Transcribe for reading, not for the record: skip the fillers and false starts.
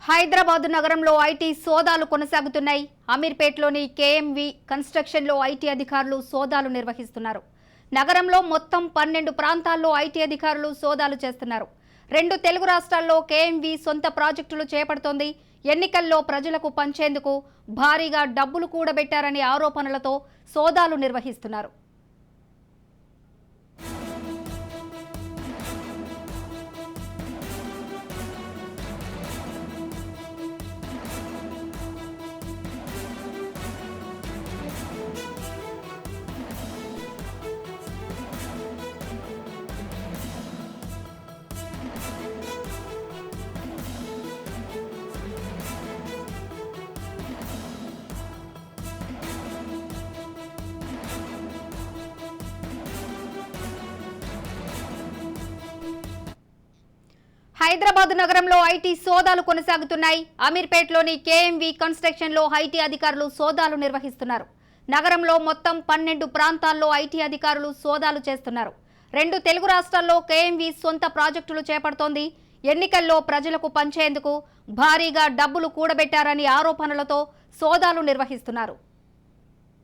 హైదరాబాద్ నగరంలో ఐటీ సోదాలు కొనసాగుతున్నాయి. అమీర్పేట్లోని కేఎంవి కన్స్ట్రక్షన్లో ఐటీ అధికారులు సోదాలు నిర్వహిస్తున్నారు. నగరంలో మొత్తం 12 ప్రాంతాల్లో ఐటీ అధికారులు సోదాలు చేస్తున్నారు. 2 తెలుగు రాష్ట్రాల్లో కేఎంవి సొంత ప్రాజెక్టులు చేపడుతోంది. ఎన్నికల్లో ప్రజలకు పంచేందుకు భారీగా డబ్బులు కూడబెట్టారనే ఆరోపణలతో సోదాలు నిర్వహిస్తున్నారు. హైదరాబాద్ నగరంలో ఐటీ సోదాలు కొనసాగుతున్నాయి. అమీర్పేట్లోని కేఎంవి కన్స్ట్రక్షన్లో ఐటీ అధికారులు సోదాలు నిర్వహిస్తున్నారు. నగరంలో మొత్తం 12 ప్రాంతాల్లో ఐటీ అధికారులు సోదాలు చేస్తున్నారు. 2 తెలుగు రాష్ట్రాల్లో కేఎంవి సొంత ప్రాజెక్టులు చేపడుతోంది. ఎన్నికల్లో ప్రజలకు పంచేందుకు భారీగా డబ్బులు కూడబెట్టారని ఆరోపణలతో సోదాలు నిర్వహిస్తున్నారు.